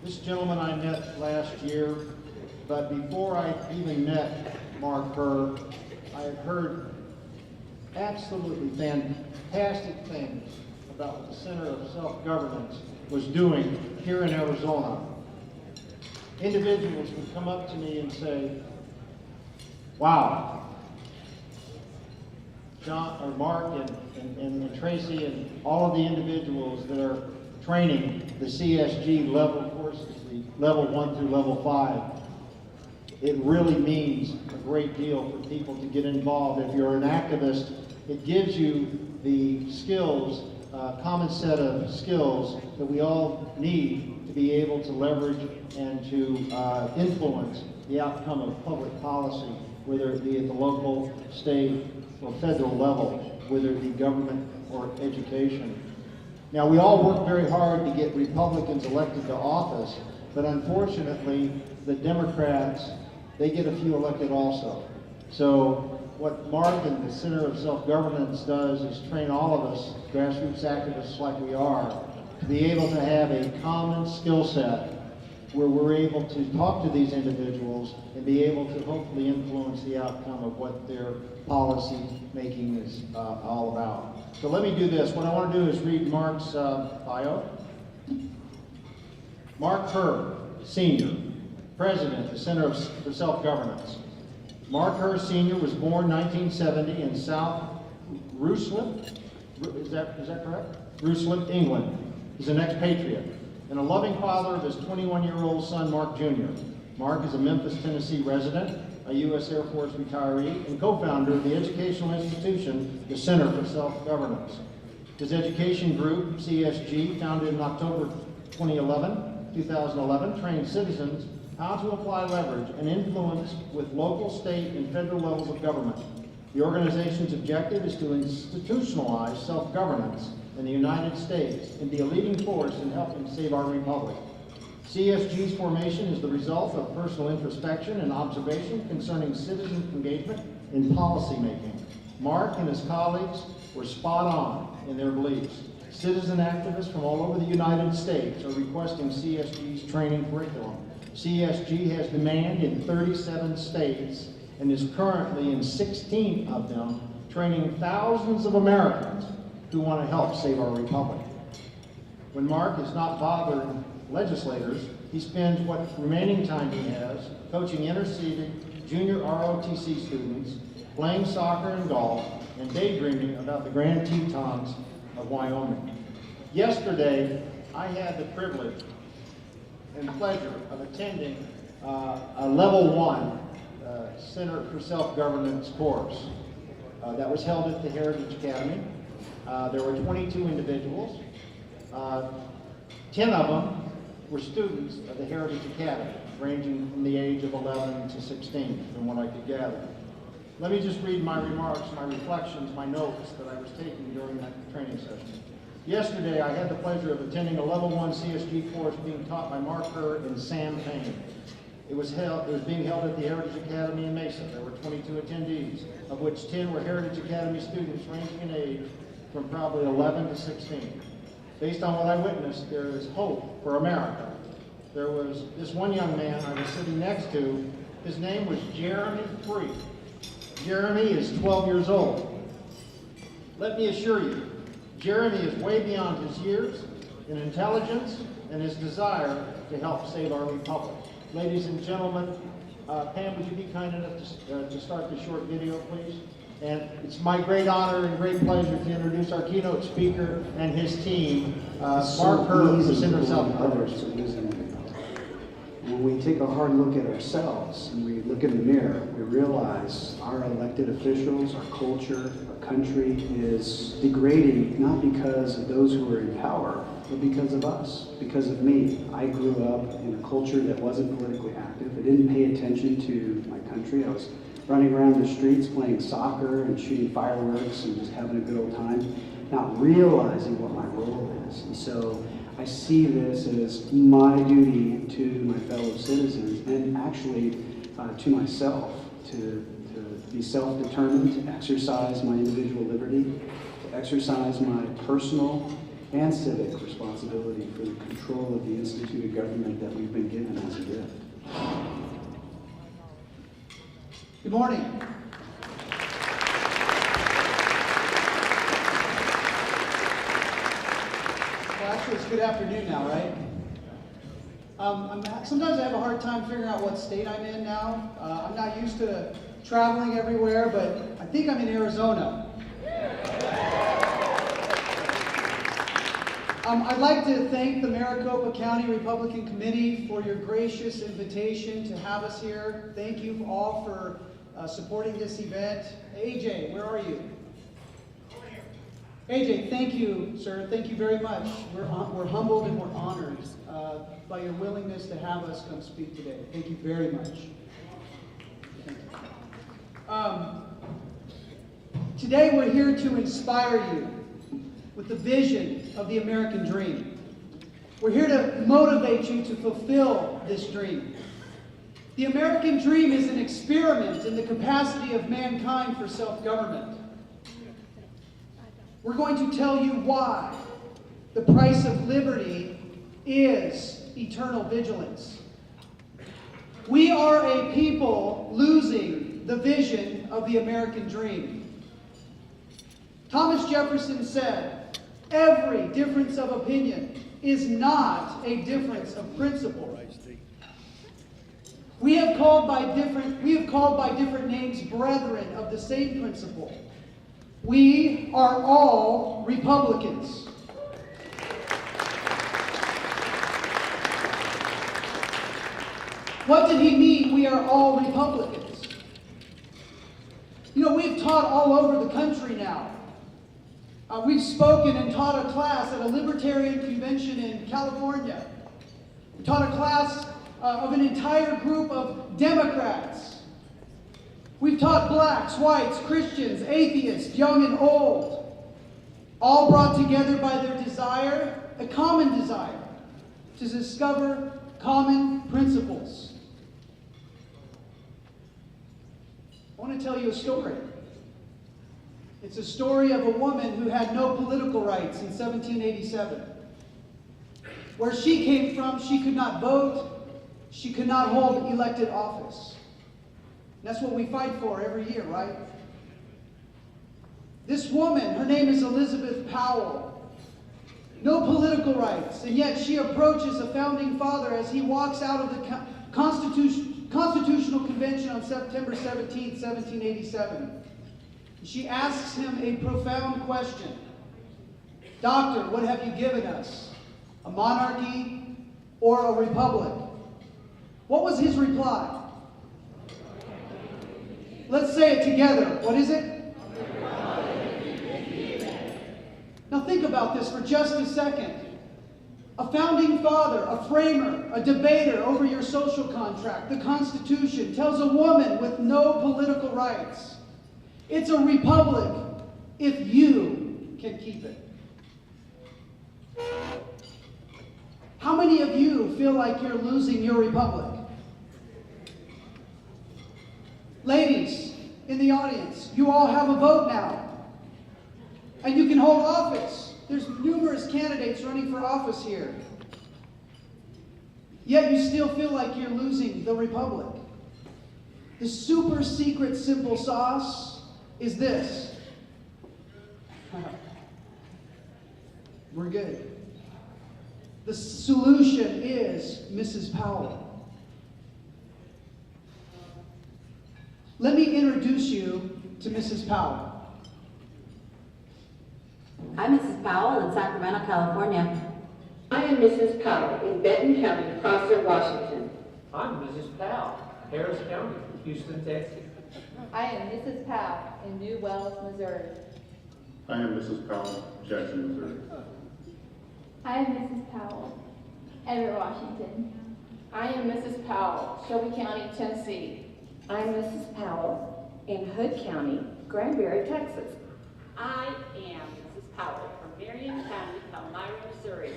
This gentleman I met last year, but before I even met Mark Kerr, I had heard absolutely fantastic things about what the Center of Self-Governance was doing here in Arizona. Individuals would come up to me and say, wow, John, or Mark and Tracy and all of the individuals that are training the CSG level courses, the level 1 through level 5, it really means a great deal for people to get involved. If you're an activist, it gives you the skills, common set of skills that we all need to be able to leverage and to influence the outcome of public policy, whether it be at the local, state, or federal level, whether it be government or education. Now, we all work very hard to get Republicans elected to office, but unfortunately, the Democrats, they get a few elected also. So what Mark and the Center of Self-Governance does is train all of us, grassroots activists like we are, to be able to have a common skill set where we're able to talk to these individuals and be able to hopefully influence the outcome of what their policy making is all about. So let me do this. What I want to do is read Mark's bio. Mark Kerr, Sr., President of the Center for Self-Governance. Mark Kerr, Sr. was born 1970 in South Ruislip, is that correct? Ruislip, England. He's an expatriate and a loving father of his 21-year-old son, Mark Jr. Mark is a Memphis, Tennessee resident, a U.S. Air Force retiree, and co-founder of the educational institution, the Center for Self-Governance. His education group, CSG, founded in October 2011, trains citizens how to apply leverage and influence with local, state, and federal levels of government. The organization's objective is to institutionalize self-governance in the United States and be a leading force in helping save our republic. CSG's formation is the result of personal introspection and observation concerning citizen engagement in policy making. Mark and his colleagues were spot on in their beliefs. Citizen activists from all over the United States are requesting CSG's training curriculum. CSG has demand in 37 states and is currently in 16 of them, training thousands of Americans who want to help save our republic. When Mark is not bothering legislators, he spends what remaining time he has coaching inner-city junior ROTC students, playing soccer and golf, and daydreaming about the Grand Tetons of Wyoming. Yesterday, I had the privilege and pleasure of attending a level 1 Center for Self-Governance course that was held at the Heritage Academy. There were 22 individuals. 10 of them were students of the Heritage Academy, ranging from the age of 11 to 16, from what I could gather. Let me just read my remarks, my reflections, my notes that I was taking during that training session. Yesterday, I had the pleasure of attending a level 1 CSG course being taught by Mark Kerr and Sam Payne. It was being held at the Heritage Academy in Mesa. There were 22 attendees, of which 10 were Heritage Academy students ranging in age from probably 11 to 16. Based on what I witnessed, there is hope for America. There was this one young man I was sitting next to. His name was Jeremy Free. Jeremy is 12 years old. Let me assure you, Jeremy is way beyond his years in intelligence and his desire to help save our republic. Ladies and gentlemen, Pam, would you be kind enough to start the short video, please? And it's my great honor and great pleasure to introduce our keynote speaker and his team, Mark Kerr, the Center of Self-Governance. When we take a hard look at ourselves and we look in the mirror, we realize our elected officials, our culture, our country is degrading not because of those who are in power, but because of us, because of me. I grew up in a culture that wasn't politically active. I didn't pay attention to my country. I was running around the streets playing soccer and shooting fireworks and just having a good old time, not realizing what my role is. And so I see this as my duty to my fellow citizens and actually to myself to be self-determined, to exercise my individual liberty, to exercise my personal and civic responsibility for the control of the instituted government that we've been given as a gift. Good morning. Well, actually, it's good afternoon now, right? Sometimes I have a hard time figuring out what state I'm in now. I'm not used to traveling everywhere, but I think I'm in Arizona. I'd like to thank the Maricopa County Republican Committee for your gracious invitation to have us here. Thank you all for supporting this event. AJ, where are you? AJ, thank you, sir. Thank you very much. We're humbled and we're honored by your willingness to have us come speak today. Thank you very much. Today we're here to inspire you with the vision of the American dream. We're here to motivate you to fulfill this dream. The American dream is an experiment in the capacity of mankind for self-government. We're going to tell you why the price of liberty is eternal vigilance. We are a people losing the vision of the American dream. Thomas Jefferson said, "Every difference of opinion is not a difference of principle." We have called by different names brethren of the same principle. We are all Republicans. What did he mean, we are all Republicans? You know, we've taught all over the country now. We've spoken and taught a class at a libertarian convention in California. We taught a class of an entire group of Democrats. We've taught blacks, whites, Christians, atheists, young and old, all brought together by their desire, a common desire, to discover common principles. I want to tell you a story. It's a story of a woman who had no political rights in 1787. Where she came from, she could not vote, she could not hold elected office. That's what we fight for every year, right? This woman, her name is Elizabeth Powell. No political rights, and yet she approaches a founding father as he walks out of the Constitutional Convention on September 17, 1787. She asks him a profound question. "Doctor, what have you given us? A monarchy or a republic?" What was his reply? Let's say it together. What is it? Now think about this for just a second. A founding father, a framer, a debater over your social contract, the Constitution, tells a woman with no political rights, it's a republic if you can keep it. How many of you feel like you're losing your republic? Ladies in the audience, you all have a vote now. And you can hold office. There's numerous candidates running for office here. Yet you still feel like you're losing the republic. The super secret simple sauce is this. We're good. The solution is Mrs. Powell. Let me introduce you to Mrs. Powell. I'm Mrs. Powell in Sacramento, California. I am Mrs. Powell in Benton County, Prosser, Washington. I'm Mrs. Powell, Harris County, Houston, Texas. I am Mrs. Powell in New Wells, Missouri. I am Mrs. Powell, Jackson, Missouri. I am Mrs. Powell, Everett, Washington. I am Mrs. Powell, Shelby County, Tennessee. I am Mrs. Powell in Hood County, Granbury, Texas. I am Mrs. Powell from Marion County, Elmira, Missouri.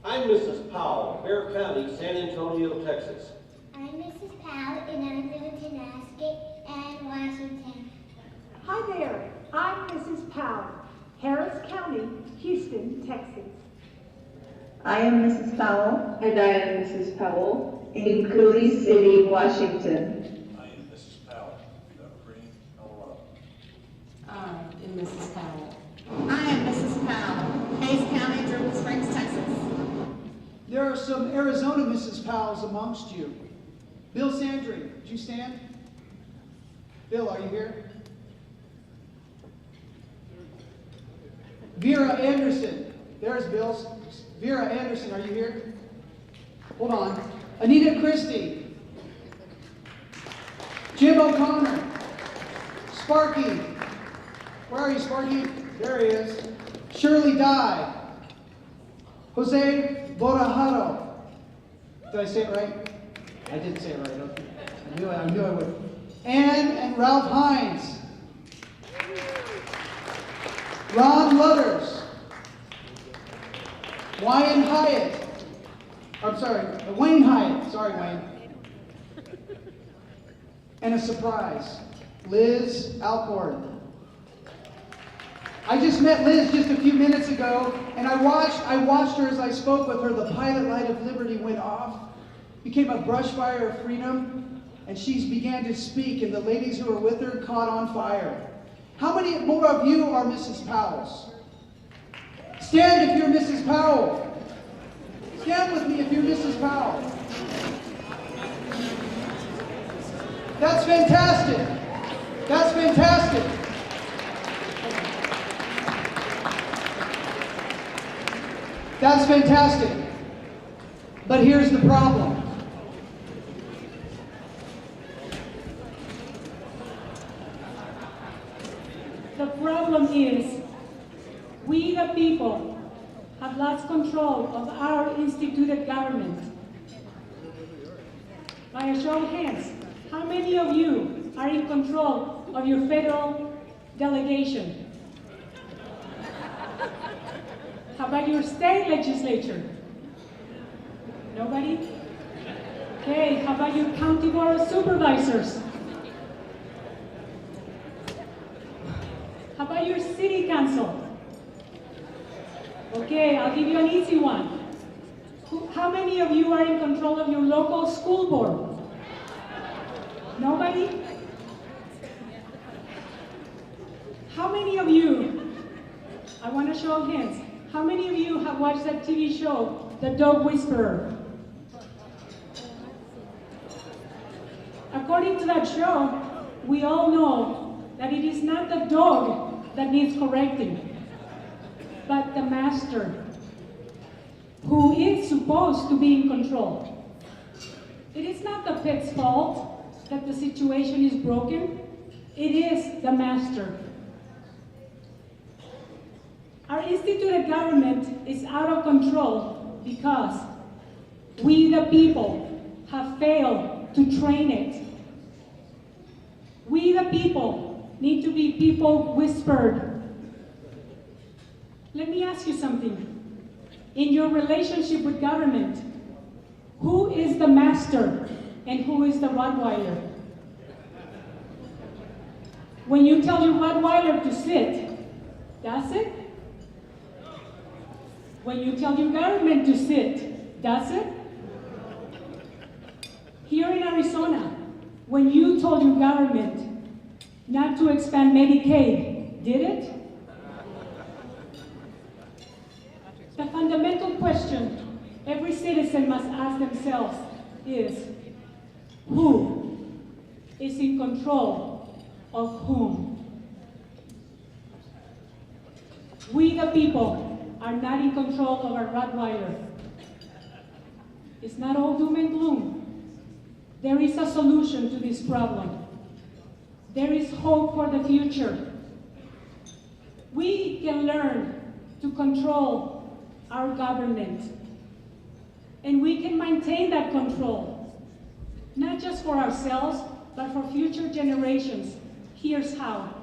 I'm Mrs. Powell, Bear County, San Antonio, Texas. I'm Mrs. Powell in Arlington, Ascot, and Washington. Hi there, I'm Mrs. Powell, Harris County, Houston, Texas. I am Mrs. Powell, And I am Mrs. Powell, in Cooley City, Washington. I am Mrs. Powell, Green, Colorado. I am Mrs. Powell. I am Mrs. Powell, Hayes County, Dripping Springs, Texas. There are some Arizona Mrs. Powells amongst you. Bill Sandry, would you stand? Bill, are you here? Vera Anderson. There's Bill. Vera Anderson, are you here? Hold on. Anita Christie. Jim O'Connor. Sparky. Where are you, Sparky? There he is. Shirley Dye. Jose Borajaro. Did I say it right? I didn't say it right. Okay. I knew I would. Ann and Ralph Hines. Ron Luthers. Wayne Hyatt. I'm sorry, Wayne Hyatt. Sorry, Wayne. And a surprise, Liz Alcorn. I just met Liz just a few minutes ago, and I watched her as I spoke with her. The pilot light of liberty went off, became a brush fire of freedom, and she began to speak, and the ladies who were with her caught on fire. How many more of you are Mrs. Powells? Stand if you're Mrs. Powell. Stand with me if you're Mrs. Powell. That's fantastic. That's fantastic. That's fantastic. But here's the problem. The problem is, we the people have lost control of our instituted government. By a show of hands, how many of you are in control of your federal delegation? How about your state legislature? Nobody? Okay, how about your county board of supervisors? How about your city council? Okay, I'll give you an easy one. How many of you are in control of your local school board? Nobody? How many of you, I want a show of hands, how many of you have watched that TV show, The Dog Whisperer? According to that show, we all know that it is not the dog that needs correcting, but the master, who is supposed to be in control. It is not the pet's fault that the situation is broken. It is the master. Our instituted government is out of control because we, the people, have failed to train it. We, the people, need to be people whispered. Let me ask you something. In your relationship with government, who is the master and who is the Rottweiler? When you tell your Rottweiler to sit, does it? When you tell your government to sit, does it? Here in Arizona, when you told your government not to expand Medicaid, did it? The fundamental question every citizen must ask themselves is, who is in control of whom? We, the people, are not in control of our Rottweiler. It's not all doom and gloom. There is a solution to this problem. There is hope for the future. We can learn to control our government. And we can maintain that control, not just for ourselves, but for future generations. Here's how.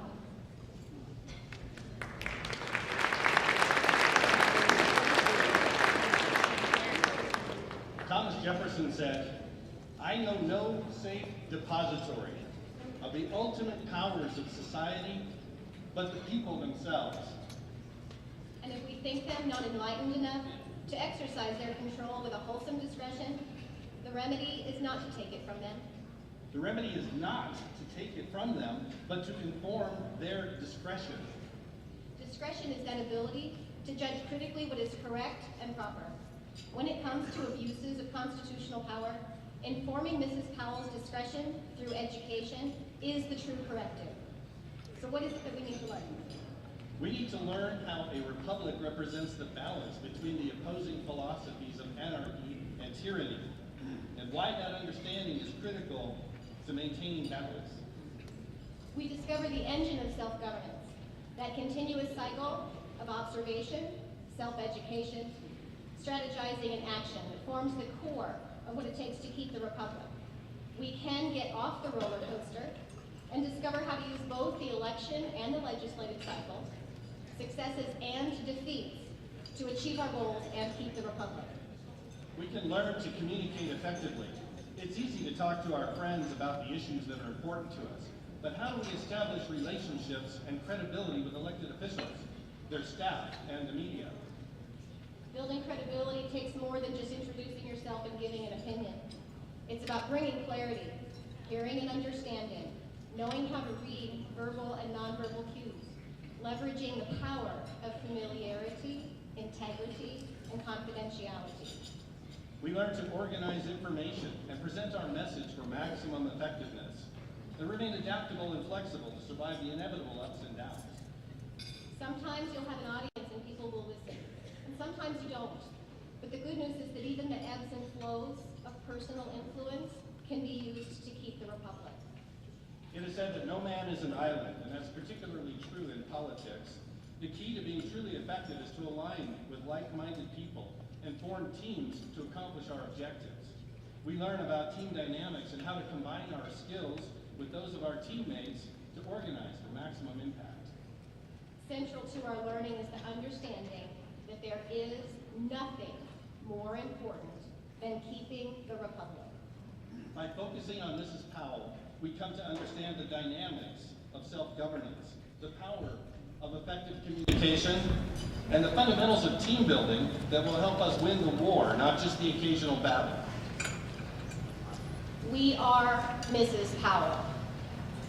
Thomas Jefferson said, "I know no safe depository of the ultimate powers of society, but the people themselves." And if we think them not enlightened enough, to exercise their control with a wholesome discretion, the remedy is not to take it from them. The remedy is not to take it from them, but to inform their discretion. Discretion is that ability to judge critically what is correct and proper. When it comes to abuses of constitutional power, informing Mrs. Powell's discretion through education is the true corrective. So what is it that we need to learn? We need to learn how a republic represents the balance between the opposing philosophies of anarchy and tyranny, and why that understanding is critical to maintaining balance. We discover the engine of self-governance, that continuous cycle of observation, self-education, strategizing, and action that forms the core of what it takes to keep the republic. We can get off the roller coaster and discover how to use both the election and the legislative cycle, successes and defeats, to achieve our goals and keep the republic. We can learn to communicate effectively. It's easy to talk to our friends about the issues that are important to us, but how do we establish relationships and credibility with elected officials, their staff, and the media? Building credibility takes more than just introducing yourself and giving an opinion. It's about bringing clarity, hearing and understanding, knowing how to read verbal and nonverbal cues, leveraging the power of familiarity, integrity, and confidentiality. We learn to organize information and present our message for maximum effectiveness, and remain adaptable and flexible to survive the inevitable ups and downs. Sometimes you'll have an audience and people will listen, and sometimes you don't. But the good news is that even the ebbs and flows of personal influence can be used to keep the republic. It is said that no man is an island, and that's particularly true in politics. The key to being truly effective is to align with like-minded people and form teams to accomplish our objectives. We learn about team dynamics and how to combine our skills with those of our teammates to organize for maximum impact. Central to our learning is the understanding that there is nothing more important than keeping the republic. By focusing on Mrs. Powell, we come to understand the dynamics of self-governance, the power of effective communication, and the fundamentals of team building that will help us win the war, not just the occasional battle. We are Mrs. Powell.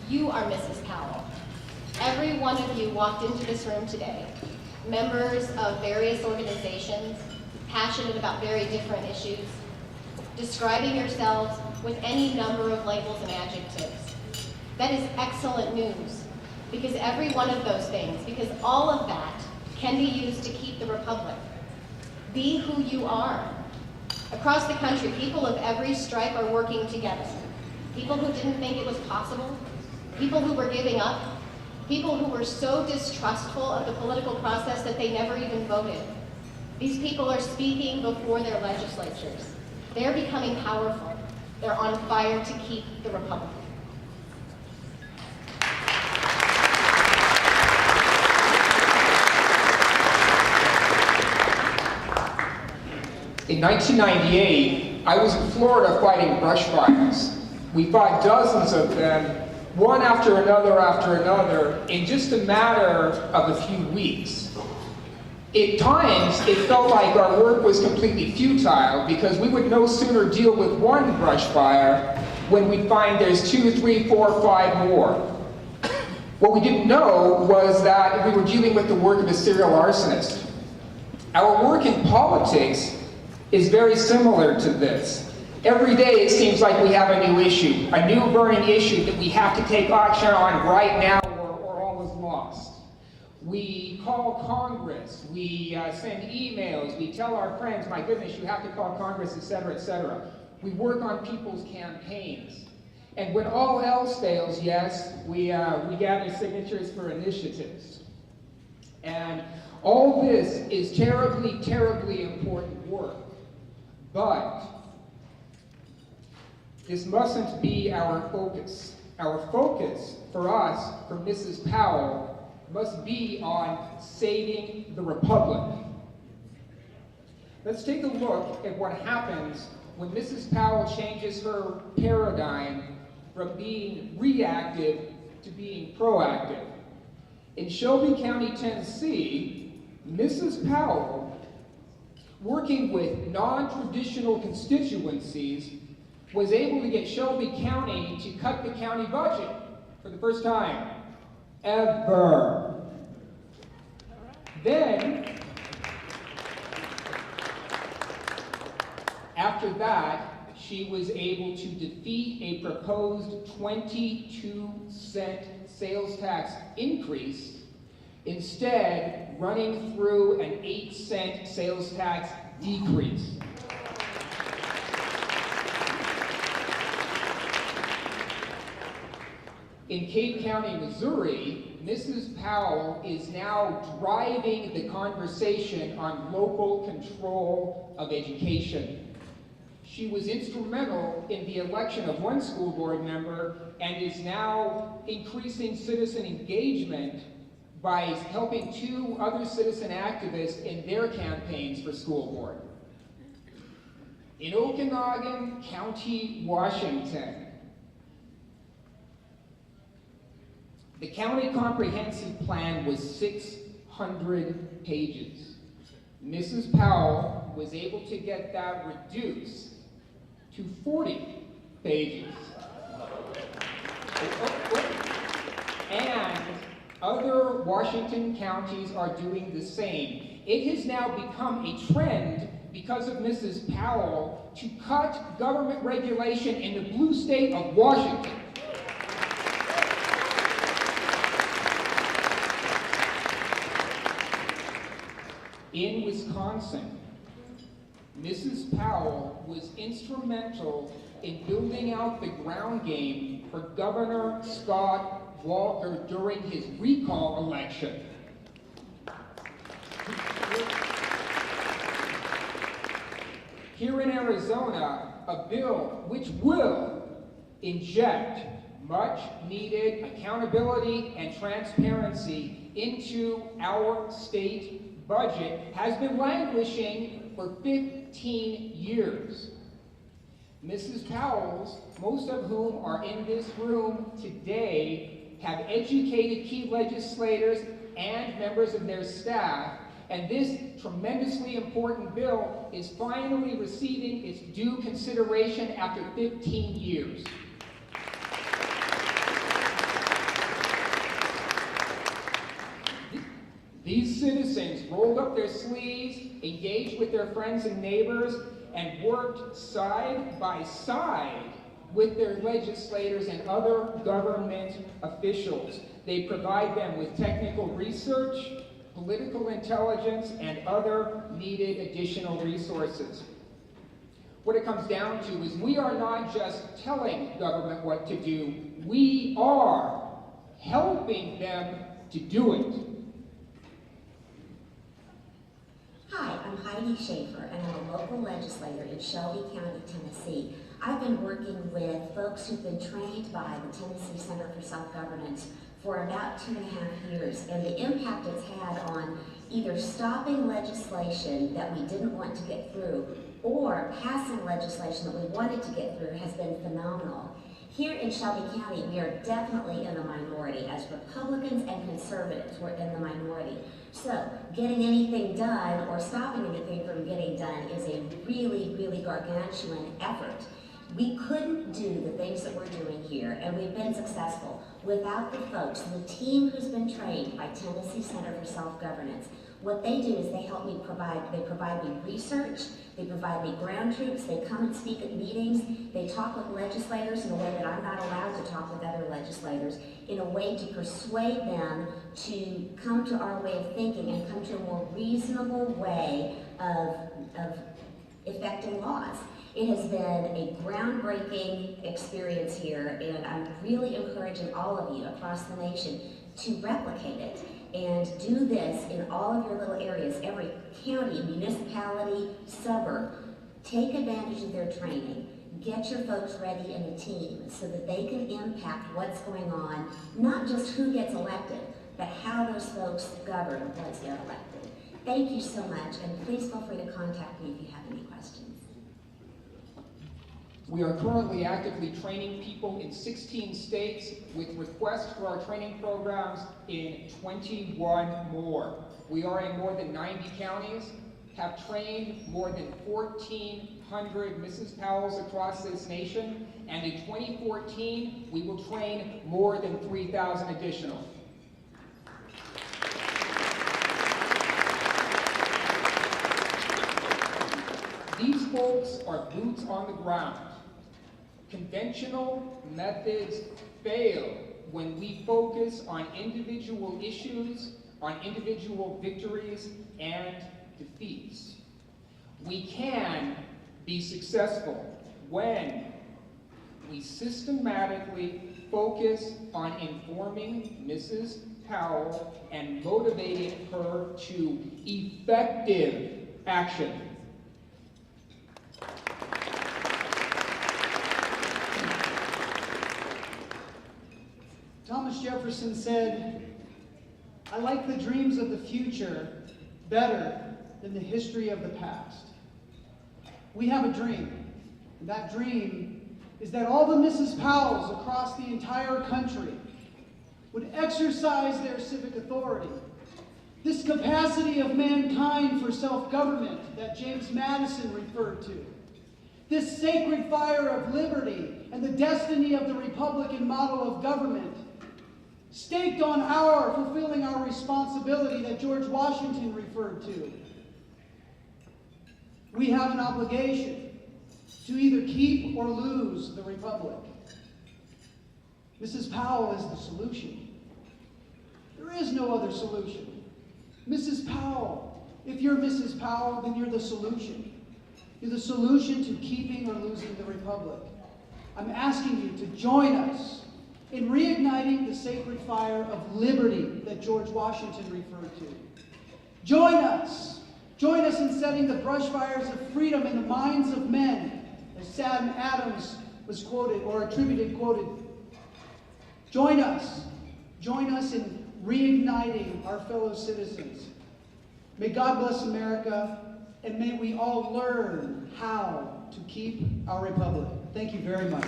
You are Mrs. Powell. Every one of you walked into this room today, members of various organizations, passionate about very different issues, describing yourselves with any number of labels and adjectives. That is excellent news, because every one of those things, because all of that can be used to keep the republic. Be who you are. Across the country, people of every stripe are working together. People who didn't think it was possible, people who were giving up, people who were so distrustful of the political process that they never even voted. These people are speaking before their legislatures. They're becoming powerful. They're on fire to keep the republic. In 1998, I was in Florida fighting brush fires. We fought dozens of them, one after another, in just a matter of a few weeks. At times, it felt like our work was completely futile because we would no sooner deal with one brush fire when we'd find there's 2, 3, 4, 5 more. What we didn't know was that we were dealing with the work of a serial arsonist. Our work in politics is very similar to this. Every day it seems like we have a new issue, a new burning issue that we have to take action on right now or all is lost. We call Congress, we send emails, we tell our friends, my goodness, you have to call Congress, etc., etc. We work on people's campaigns. And when all else fails, yes, we gather signatures for initiatives. And all this is terribly, terribly important work. But this mustn't be our focus. Our focus for us, for Mrs. Powell, must be on saving the republic. Let's take a look at what happens when Mrs. Powell changes her paradigm from being reactive to being proactive. In Shelby County, Tennessee, Mrs. Powell working with non-traditional constituencies, was able to get Shelby County to cut the county budget for the first time ever. Then, after that, she was able to defeat a proposed 22-cent sales tax increase, instead running through an 8-cent sales tax decrease. In Cade County, Missouri, Mrs. Powell is now driving the conversation on local control of education. She was instrumental in the election of one school board member and is now increasing citizen engagement by helping 2 other citizen activists in their campaigns for school board. In Okanogan County, Washington, the county comprehensive plan was 600 pages. Mrs. Powell was able to get that reduced to 40 pages. And other Washington counties are doing the same. It has now become a trend because of Mrs. Powell to cut government regulation in the blue state of Washington. In Wisconsin, Mrs. Powell was instrumental in building out the ground game for Governor Scott Walker during his recall election. Here in Arizona, a bill which will inject much needed accountability and transparency into our state budget has been languishing for 15 years. Mrs. Powell's, most of whom are in this room today, have educated key legislators and members of their staff, and this tremendously important bill is finally receiving its due consideration after 15 years. These citizens rolled up their sleeves, engaged with their friends and neighbors, and worked side by side with their legislators and other government officials. They provide them with technical research, political intelligence, and other needed additional resources. What it comes down to is we are not just telling government what to do, we are helping them to do it. Hi, I'm Heidi Schaefer, and I'm a local legislator in Shelby County, Tennessee. I've been working with folks who've been trained by the Tennessee Center for Self-Governance for about 2.5 years, and the impact it's had on either stopping legislation that we didn't want to get through or passing legislation that we wanted to get through has been phenomenal. Here in Shelby County, we are definitely in the minority. As Republicans and conservatives, we're in the minority. So, getting anything done or stopping anything from getting done is a really, really gargantuan effort. We couldn't do the things that we're doing here, and we've been successful, without the folks, the team who's been trained by Tennessee Center for Self-Governance. What they do is they help me provide me research, they provide me ground troops, they come and speak at meetings, they talk with legislators in a way that I'm not allowed to talk with other legislators, in a way to persuade them to come to our way of thinking and come to a more reasonable way of effecting laws. It has been a groundbreaking experience here, and I'm really encouraging all of you across the nation to replicate it and do this in all of your little areas, every county, municipality, suburb. Take advantage of their training. Get your folks ready in a team so that they can impact what's going on, not just who gets elected, but how those folks govern once they're elected. Thank you so much, and please feel free to contact me if you have any questions. We are currently actively training people in 16 states with requests for our training programs in 21 more. We are in more than 90 counties, have trained more than 1,400 Mrs. Powells across this nation, and in 2014, we will train more than 3,000 additional. These folks are boots on the ground. Conventional methods fail when we focus on individual issues, on individual victories and defeats. We can be successful when we systematically focus on informing Mrs. Powell and motivating her to effective action. Thomas Jefferson said, "I like the dreams of the future better than the history of the past." We have a dream, and that dream is that all the Mrs. Powells across the entire country would exercise their civic authority. This capacity of mankind for self-government that James Madison referred to. This sacred fire of liberty and the destiny of the Republican model of government, staked on fulfilling our responsibility that George Washington referred to. We have an obligation to either keep or lose the Republic. Mrs. Powell is the solution. There is no other solution. Mrs. Powell, if you're Mrs. Powell, then you're the solution. You're the solution to keeping or losing the Republic. I'm asking you to join us in reigniting the sacred fire of liberty that George Washington referred to. Join us. Join us in setting the brush fires of freedom in the minds of men, as Sam Adams was quoted quoted. Join us. Join us in reigniting our fellow citizens. May God bless America, and may we all learn how to keep our Republic. Thank you very much.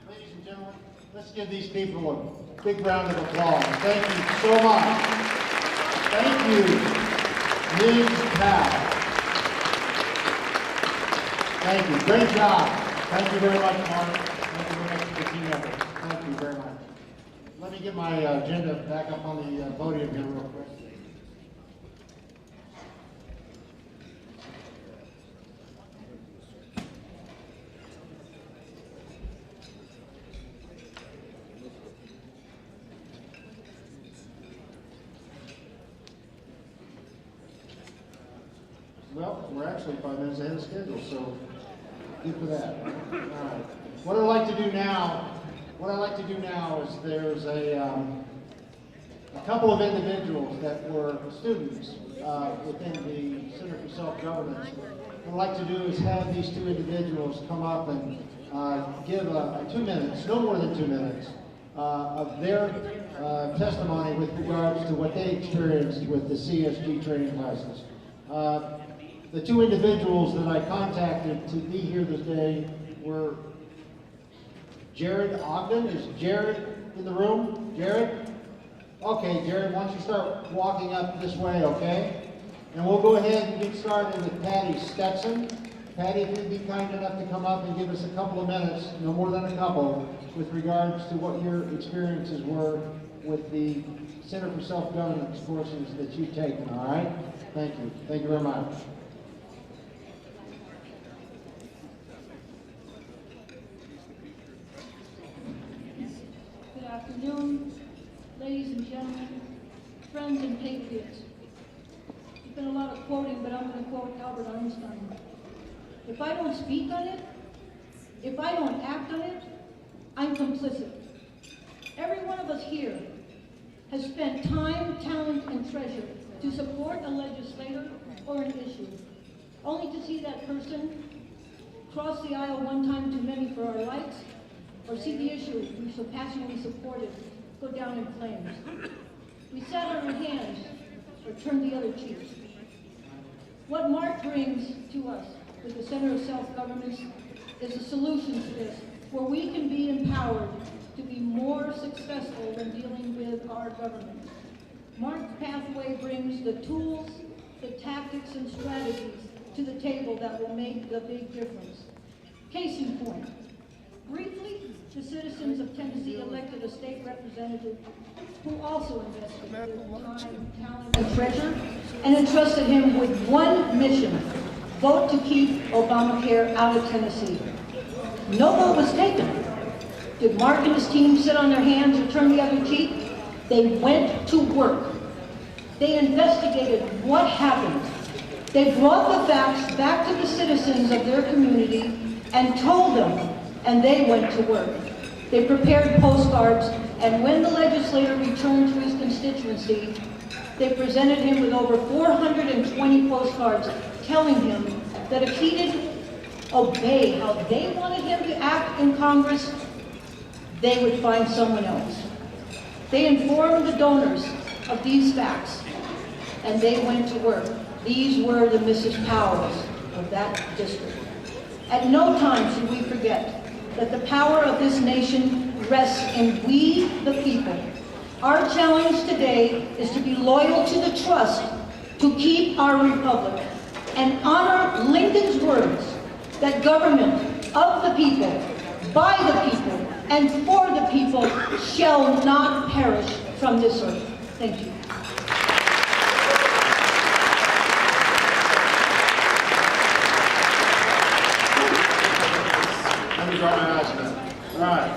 Ladies and gentlemen, let's give these people a big round of applause. Thank you so much. Thank you, Ms. Powell. Thank you. Great job. Thank you very much, Mark. Thank you very much for the team effort. Thank you very much. Let me get my agenda back up on the podium here real quick. Well, we're actually 5 minutes ahead of schedule, so good for that. All right. What I'd like to do now is there's a couple of individuals that were students within the Center for Self-Governance. What I'd like to do is have these two individuals come up and give 2 minutes, no more than 2 minutes, of their testimony with regards to what they experienced with the CSG training classes. The two individuals that I contacted to be here this day were Jared Ogden. Is Jared in the room? Jared? Okay, Jared, why don't you start walking up this way, okay? And we'll go ahead and get started with Patty Stetson. Patty, if you'd be kind enough to come up and give us a couple of minutes, no more than a couple, with regards to what your experiences were with the Center for Self-Governance courses that you've taken, all right? Thank you. Thank you very much. Good afternoon, ladies and gentlemen, friends and patriots. There's been a lot of quoting, but I'm going to quote Albert Einstein. If I don't speak on it, if I don't act on it, I'm complicit. Every one of us here has spent time, talent, and treasure to support a legislator or an issue, only to see that person cross the aisle one time too many for our likes, or see the issue we so passionately supported go down in flames. We sat on our hands or turned the other cheek. What Mark brings to us with the Center of Self-Governance is a solution to this, where we can be empowered to be more successful in dealing with our government. Mark's pathway brings the tools, the tactics, and strategies to the table that will make the big difference. Case in point, briefly, the citizens of Tennessee elected a state representative who also invested their time, talent, and treasure, and entrusted him with one mission: vote to keep Obamacare out of Tennessee. No vote was taken. Did Mark and his team sit on their hands or turn the other cheek? They went to work. They investigated what happened. They brought the facts back to the citizens of their community and told them, and they went to work. They prepared postcards, and when the legislator returned to his constituency, they presented him with over 420 postcards telling him that if he didn't obey how they wanted him to act in Congress, they would find someone else. They informed the donors of these facts, and they went to work. These were the Mrs. Powers of that district. At no time should we forget that the power of this nation rests in we, the people. Our challenge today is to be loyal to the trust to keep our republic and honor Lincoln's words that government of the people, by the people, and for the people shall not perish from this earth. Thank you. Let me draw my eyes a minute. All right.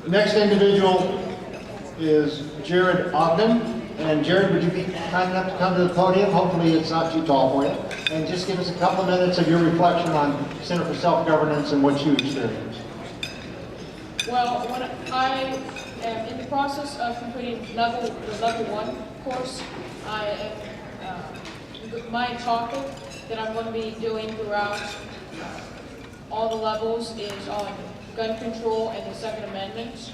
Next individual is Jared Ogden. And Jared, would you be kind enough to come to the podium? Hopefully it's not too tall for you. And just give us a couple of minutes of your reflection on Center for Self-Governance and what you experienced. Well, when I am in the process of completing the level 1 course, my topic that I'm going to be doing throughout all the levels is on gun control and the Second Amendment.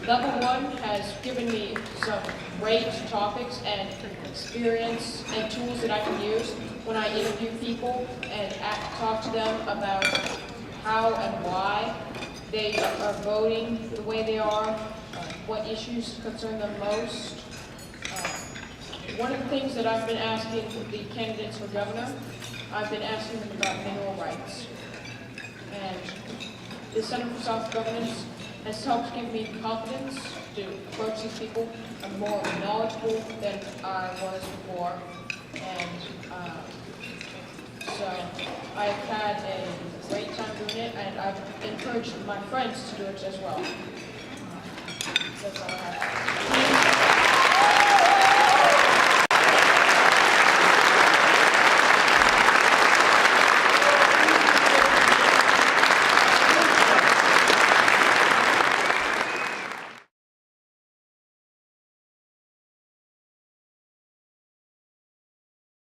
Level 1 has given me some great topics and experience and tools that I can use when I interview people and talk to them about how and why they are voting the way they are, what issues concern them most. One of the things that I've been asking the candidates for governor, I've been asking them about mineral rights. And the Center for Self-Governance has helped give me the confidence to approach these people. I'm more knowledgeable than I was before. And so I've had a great time doing it, and I've encouraged my friends to do it as well. That's all I have.